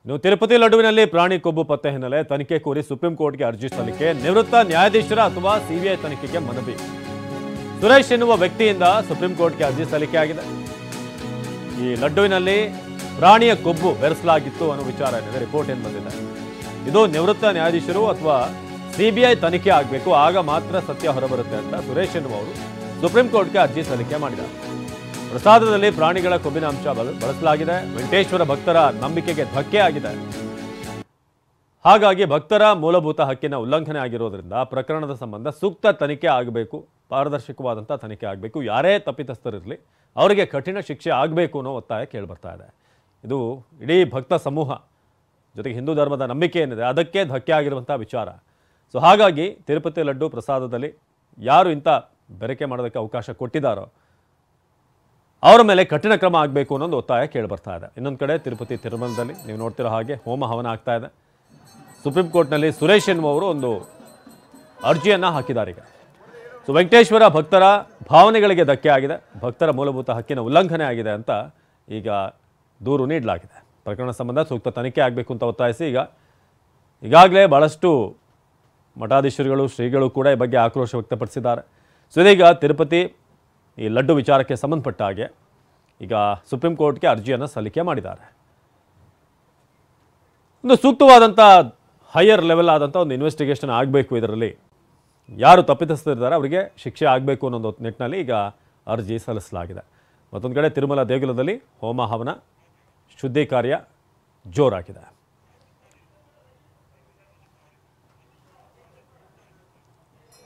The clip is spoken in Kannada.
ಇನ್ನು ತಿರುಪತಿ ಲಡ್ಡುವಿನಲ್ಲಿ ಪ್ರಾಣಿ ಕೊಬ್ಬು ಪತ್ತೆ ಹಿನ್ನೆಲೆ ತನಿಖೆ ಕೋರಿ ಸುಪ್ರೀಂ ಕೋರ್ಟ್ಗೆ ಅರ್ಜಿ ಸಲ್ಲಿಕೆ, ನಿವೃತ್ತ ನ್ಯಾಯಾಧೀಶರ ಅಥವಾ ಸಿಬಿಐ ತನಿಖೆಗೆ ಮನವಿ. ಸುರೇಶ್ ಎನ್ನುವ ವ್ಯಕ್ತಿಯಿಂದ ಸುಪ್ರೀಂ ಕೋರ್ಟ್ಗೆ ಅರ್ಜಿ ಸಲ್ಲಿಕೆಯಾಗಿದೆ. ಈ ಲಡ್ಡುವಿನಲ್ಲಿ ಪ್ರಾಣಿಯ ಕೊಬ್ಬು ಬೆರೆಸಲಾಗಿತ್ತು ಅನ್ನೋ ವಿಚಾರ ಏನಿದೆ, ರಿಪೋರ್ಟ್ ಏನು ಬಂದಿದೆ. ಇದು ನಿವೃತ್ತ ನ್ಯಾಯಾಧೀಶರು ಅಥವಾ ಸಿಬಿಐ ತನಿಖೆ ಆಗಬೇಕು, ಆಗ ಮಾತ್ರ ಸತ್ಯ ಹೊರಬರುತ್ತೆ ಅಂತ ಸುರೇಶ್ ಎನ್ನುವರು ಸುಪ್ರೀಂ ಕೋರ್ಟ್ಗೆ ಅರ್ಜಿ ಸಲ್ಲಿಕೆ ಮಾಡಿದ್ದಾರೆ. ಪ್ರಸಾದದಲ್ಲಿ ಪ್ರಾಣಿಗಳ ಕೊಬ್ಬಿನ ಅಂಶ ಬಳಸಲಾಗಿದೆ. ವೆಂಕಟೇಶ್ವರ ಭಕ್ತರ ನಂಬಿಕೆಗೆ ಧಕ್ಕೆ ಆಗಿದೆ. ಹಾಗಾಗಿ ಭಕ್ತರ ಮೂಲಭೂತ ಹಕ್ಕಿನ ಉಲ್ಲಂಘನೆ ಆಗಿರೋದ್ರಿಂದ ಪ್ರಕರಣದ ಸಂಬಂಧ ಸೂಕ್ತ ತನಿಖೆ ಆಗಬೇಕು, ಪಾರದರ್ಶಕವಾದಂಥ ತನಿಖೆ ಆಗಬೇಕು. ಯಾರೇ ತಪ್ಪಿತಸ್ಥರಿರಲಿ ಅವರಿಗೆ ಕಠಿಣ ಶಿಕ್ಷೆ ಆಗಬೇಕು ಅನ್ನೋ ಒತ್ತಾಯ ಕೇಳಿಬರ್ತಾ ಇದೆ. ಇದು ಇಡೀ ಭಕ್ತ ಸಮೂಹ ಜೊತೆಗೆ ಹಿಂದೂ ಧರ್ಮದ ನಂಬಿಕೆ ಏನಿದೆ ಅದಕ್ಕೆ ಧಕ್ಕೆ ಆಗಿರುವಂಥ ವಿಚಾರ. ಸೊ ಹಾಗಾಗಿ ತಿರುಪತಿ ಲಡ್ಡು ಪ್ರಸಾದದಲ್ಲಿ ಯಾರು ಇಂಥ ಬೆರಕೆ ಮಾಡೋದಕ್ಕೆ ಅವಕಾಶ ಕೊಟ್ಟಿದ್ದಾರೋ ಅವರ ಮೇಲೆ ಕಠಿಣ ಕ್ರಮ ಆಗಬೇಕು ಅನ್ನೋದು ಒತ್ತಾಯ ಕೇಳಿಬರ್ತಾ ಇದೆ. ಇನ್ನೊಂದು ಕಡೆ ತಿರುಪತಿ ತಿರುಮಲದಲ್ಲಿ ನೀವು ನೋಡ್ತಿರೋ ಹಾಗೆ ಹೋಮ ಹವನ ಆಗ್ತಾ ಇದೆ. ಸುಪ್ರೀಂ ಕೋರ್ಟ್ನಲ್ಲಿ ಸುರೇಶ್ ಎನ್ನುವರು ಒಂದು ಅರ್ಜಿಯನ್ನು ಹಾಕಿದ್ದಾರೆ. ಈಗ ಸೊ ವೆಂಕಟೇಶ್ವರ ಭಕ್ತರ ಭಾವನೆಗಳಿಗೆ ಧಕ್ಕೆ ಆಗಿದೆ, ಭಕ್ತರ ಮೂಲಭೂತ ಹಕ್ಕಿನ ಉಲ್ಲಂಘನೆ ಆಗಿದೆ ಅಂತ ಈಗ ದೂರು ನೀಡಲಾಗಿದೆ. ಪ್ರಕರಣ ಸಂಬಂಧ ಸೂಕ್ತ ತನಿಖೆ ಆಗಬೇಕು ಅಂತ ಒತ್ತಾಯಿಸಿ ಈಗಾಗಲೇ ಭಾಳಷ್ಟು ಮಠಾಧೀಶರುಗಳು ಶ್ರೀಗಳು ಕೂಡ ಈ ಬಗ್ಗೆ ಆಕ್ರೋಶ ವ್ಯಕ್ತಪಡಿಸಿದ್ದಾರೆ. ಸೊ ಇದೀಗ ತಿರುಪತಿ ಈ ಲಡ್ಡು ವಿಚಾರಕ್ಕೆ ಸಂಬಂಧಪಟ್ಟ ಹಾಗೆ ಈಗ ಸುಪ್ರೀಂ ಕೋರ್ಟ್ಗೆ ಅರ್ಜಿಯನ್ನು ಸಲ್ಲಿಕೆ ಮಾಡಿದ್ದಾರೆ. ಒಂದು ಸೂಕ್ತವಾದಂಥ ಹೈಯರ್ ಲೆವೆಲ್ ಆದಂಥ ಒಂದು ಇನ್ವೆಸ್ಟಿಗೇಷನ್ ಆಗಬೇಕು. ಇದರಲ್ಲಿ ಯಾರು ತಪ್ಪಿತಸ್ಥರಿದ್ದಾರೆ ಅವರಿಗೆ ಶಿಕ್ಷೆ ಆಗಬೇಕು ಅನ್ನೋ ನಿಟ್ಟಿನಲ್ಲಿ ಈಗ ಅರ್ಜಿ ಸಲ್ಲಿಸಲಾಗಿದೆ. ಮತ್ತೊಂದು ಕಡೆ ತಿರುಮಲ ದೇಗುಲದಲ್ಲಿ ಹೋಮ ಹವನ ಶುದ್ಧಿ ಕಾರ್ಯ ಜೋರಾಗಿದೆ.